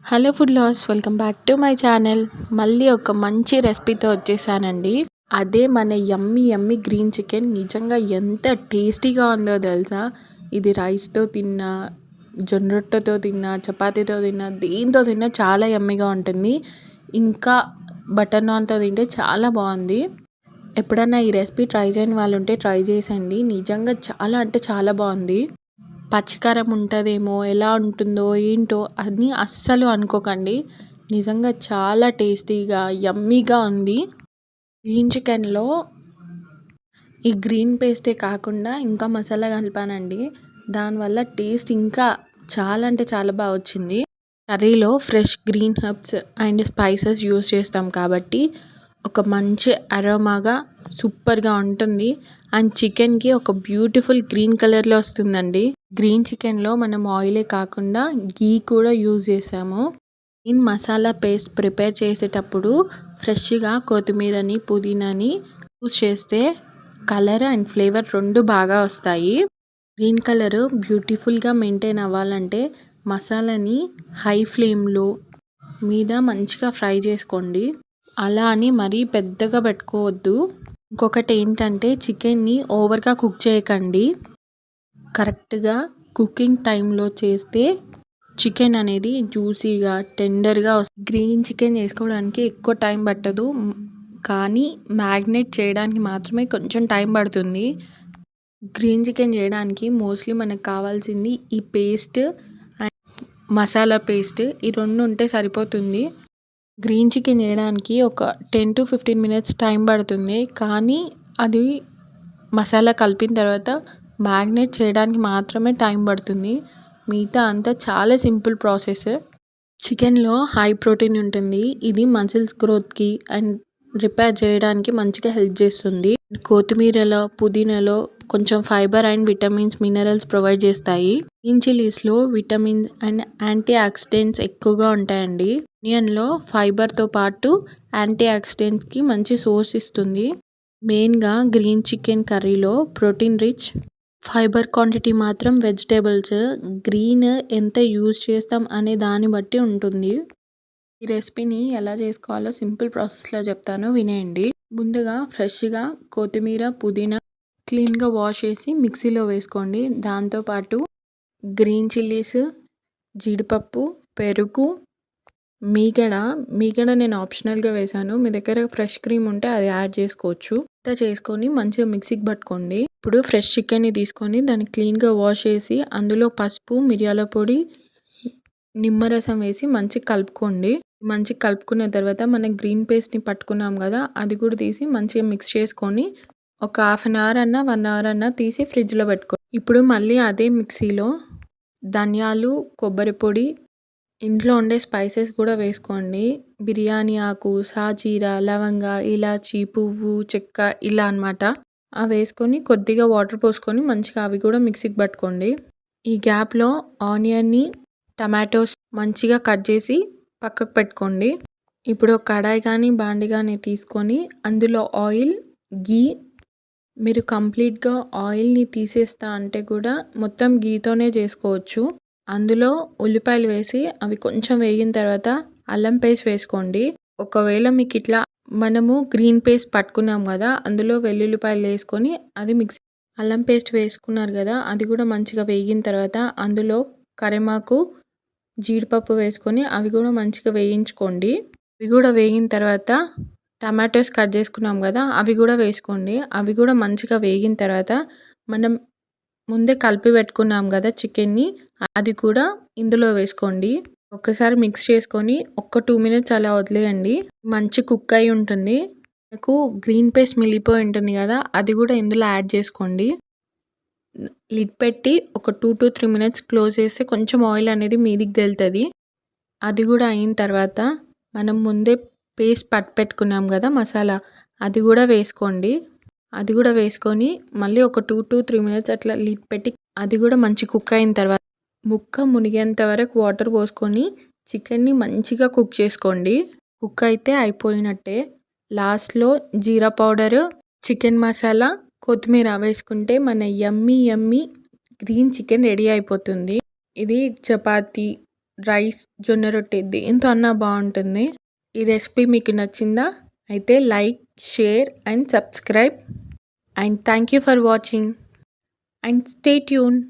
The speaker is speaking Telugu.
Hello food lovers, welcome back to my channel. మళ్ళీ ఒక మంచి రెసిపీతో వచ్చేసానండి. అదే మన యమ్మీ యమ్మీ గ్రీన్ చికెన్. నిజంగా ఎంత టేస్టీగా ఉందో తెలుసా. ఇది రైస్తో తిన్నా, జొన్న రొట్టెతో తిన్నా, చపాతీతో తిన్నా, దేంతో తిన్నా చాలా యమ్మీగా ఉంటుంది. ఇంకా బటర్ నాన్తో తింటే చాలా బాగుంది. ఎప్పుడన్నా ఈ రెసిపీ ట్రై చేయని వాళ్ళు ఉంటే ట్రై చేసండి. నిజంగా చాలా అంటే చాలా బాగుంది. పచ్చికారం ఉంటుందేమో, ఎలా ఉంటుందో ఏంటో అని అస్సలు అనుకోకండి. నిజంగా చాలా టేస్టీగా యమ్మీగా ఉంది. గ్రీన్ చికెన్లో ఈ గ్రీన్ పేస్టే కాకుండా ఇంకా మసాలా కలిపానండి. దానివల్ల టేస్ట్ ఇంకా చాలా అంటే చాలా బాగా వచ్చింది. కర్రీలో fresh green herbs and spices use చేస్తాం కాబట్టి ఒక మంచి అరోమాగా సూపర్గా ఉంటుంది. అండ్ చికెన్కి ఒక బ్యూటిఫుల్ గ్రీన్ కలర్లో వస్తుందండి. గ్రీన్ చికెన్లో మనం ఆయిలే కాకుండా గీ కూడా యూజ్ చేసాము. గ్రీన్ మసాలా పేస్ట్ ప్రిపేర్ చేసేటప్పుడు ఫ్రెష్గా కొత్తిమీరని, పుదీనాని యూజ్ చేస్తే కలర్ అండ్ ఫ్లేవర్ రెండు బాగా వస్తాయి. గ్రీన్ కలర్ బ్యూటిఫుల్గా మెయింటైన్ అవ్వాలంటే మసాలాని హై ఫ్లేమ్లో మీద మంచిగా ఫ్రై చేసుకోండి. అలా అని మరీ పెద్దగా పెట్టుకోవద్దు. ఇంకొకటి ఏంటంటే చికెన్ని ఓవర్గా కుక్ చేయకండి. కరెక్ట్గా కుకింగ్ టైంలో చేస్తే చికెన్ అనేది జ్యూసీగా టెండర్గా వస్తుంది. గ్రీన్ చికెన్ చేసుకోవడానికి ఎక్కువ టైం పట్టదు, కానీ మ్యాగ్నేట్ చేయడానికి మాత్రమే కొంచెం టైం పడుతుంది. గ్రీన్ చికెన్ చేయడానికి మోస్ట్లీ మనకు కావాల్సింది ఈ పేస్ట్ అండ్ మసాలా పేస్ట్, ఈ రెండు ఉంటే సరిపోతుంది. గ్రీన్ చికెన్ చేయడానికి ఒక 10 to 15 minutes టైం పడుతుంది, కానీ అది మసాలా కలిపిన తర్వాత మ్యాగ్నేట్ చేయడానికి మాత్రమే టైం పడుతుంది. మిగతా అంతా చాలా సింపుల్ ప్రాసెస్. చికెన్లో హై ప్రోటీన్ ఉంటుంది. ఇది మజిల్స్ గ్రోత్కి అండ్ రిపేర్ చేయడానికి మంచిగా హెల్ప్ చేస్తుంది. కొత్తిమీరలో, పుదీనాలో కొంచెం fiber and vitamins, minerals provide చేస్తాయి. గ్రీన్ చిల్లీస్లో విటమిన్స్ అండ్ యాంటీ ఆక్సిడెంట్స్ ఎక్కువగా ఉంటాయండి. ఆనియన్లో ఫైబర్తో పాటు యాంటీ ఆక్సిడెంట్స్కి మంచి సోర్స్ ఇస్తుంది. మెయిన్గా గ్రీన్ చికెన్ కర్రీలో ప్రోటీన్ రిచ్, ఫైబర్ క్వాంటిటీ మాత్రం వెజిటేబుల్స్ గ్రీన్ ఎంత యూజ్ చేస్తాం అనే దాన్ని బట్టి ఉంటుంది. ఈ రెసిపీని ఎలా చేసుకోవాలో సింపుల్ ప్రాసెస్లో చెప్తాను, వినేయండి. ముందుగా ఫ్రెష్గా కొత్తిమీర, పుదీనా క్లీన్గా వాష్ చేసి మిక్సీలో వేసుకోండి. దాంతోపాటు గ్రీన్ చిల్లీస్, జీడిపప్పు, పెరుగు, మీగడ నేను ఆప్షనల్గా వేసాను. మీ దగ్గర ఫ్రెష్ క్రీమ్ ఉంటే అది యాడ్ చేసుకోవచ్చు. ఇంత చేసుకొని మంచిగా మిక్సీకి పట్టుకోండి. ఇప్పుడు ఫ్రెష్ చికెన్ని తీసుకొని దాన్ని క్లీన్గా వాష్ చేసి అందులో పసుపు, మిరియాల పొడి, నిమ్మరసం వేసి మంచిగా కలుపుకోండి. మంచిగా కలుపుకున్న తర్వాత మనం గ్రీన్ పేస్ట్ని పట్టుకున్నాం కదా, అది కూడా తీసి మంచిగా మిక్స్ చేసుకొని ఒక 1/2 hour అన్నా 1 hour అన్నా తీసి ఫ్రిడ్జ్లో పెట్టుకోండి. ఇప్పుడు మళ్ళీ అదే మిక్సీలో ధనియాలు, కొబ్బరి పొడి, ఇంట్లో ఉండే స్పైసెస్ కూడా వేసుకోండి. బిర్యానీ ఆకు, సాజీరా, లవంగ, ఇలాచి, పువ్వు, చెక్క, ఇలా అనమాట. అవి వేసుకొని కొద్దిగా వాటర్ పోసుకొని మంచిగా అవి కూడా మిక్సీకి పట్టుకోండి. ఈ గ్యాప్లో ఆనియన్ని, టమాటోస్ మంచిగా కట్ చేసి పక్కకు పెట్టుకోండి. ఇప్పుడు ఒక కడాయి కానీ బాండి కానీ తీసుకొని అందులో ఆయిల్, గీ, మీరు కంప్లీట్గా ఆయిల్ని తీసేస్తా అంటే కూడా మొత్తం గీతోనే చేసుకోవచ్చు. అందులో ఉల్లిపాయలు వేసి అవి కొంచెం వేగిన తర్వాత అల్లం పేస్ట్ వేసుకోండి. ఒకవేళ మీకు ఇట్లా మనము గ్రీన్ పేస్ట్ పట్టుకున్నాం కదా, అందులో వెల్లుల్లిపాయలు వేసుకొని అది మిక్సీ, అల్లం పేస్ట్ వేసుకున్నారు కదా, అది కూడా మంచిగా వేగిన తర్వాత అందులో కరివేపాకు, జీడిపప్పు వేసుకొని అవి కూడా మంచిగా వేయించుకోండి. అవి కూడా వేగిన తర్వాత టమాటోస్ కట్ చేసుకున్నాం కదా, అవి కూడా వేసుకోండి. అవి కూడా మంచిగా వేగిన తర్వాత మనం ముందే కలిపి పెట్టుకున్నాం కదా చికెన్ని, అది కూడా ఇందులో వేసుకోండి. ఒక్కసారి మిక్స్ చేసుకొని ఒక 2 minutes అలా వదిలేయండి. మంచి కుక్ అయి ఉంటుంది. మీకు గ్రీన్ పేస్ట్ మిగిలిపోయి ఉంటుంది కదా, అది కూడా ఇందులో యాడ్ చేసుకోండి. లిడ్ పెట్టి ఒక 2 to 3 minutes క్లోజ్ చేస్తే కొంచెం ఆయిల్ అనేది మీదికి తేలుతుంది. అది కూడా అయిన తర్వాత మనం ముందే పేస్ట్ పెట్టుకున్నాం కదా మసాలా, అది కూడా వేసుకోండి. అది కూడా వేసుకొని మళ్ళీ ఒక 2 to 3 minutes అట్లా లిడ్ పెట్టి అది కూడా మంచి కుక్ అయిన తర్వాత ముక్క మునిగేంత వరకు వాటర్ పోసుకొని చికెన్ని మంచిగా కుక్ చేసుకోండి. కుక్ అయితే అయిపోయినట్టే. లాస్ట్లో జీరా పౌడర్, చికెన్ మసాలా, కొత్తిమీర వేసుకుంటే మన యమ్మీ యమ్మీ గ్రీన్ చికెన్ రెడీ అయిపోతుంది. ఇది చపాతీ, రైస్, జొన్న రొట్టె దేంతో అన్నా బావుంటుంది. ఈ రెసిపీ మీకు నచ్చిందా? అయితే like, share and subscribe. And thank you for watching. And stay tune.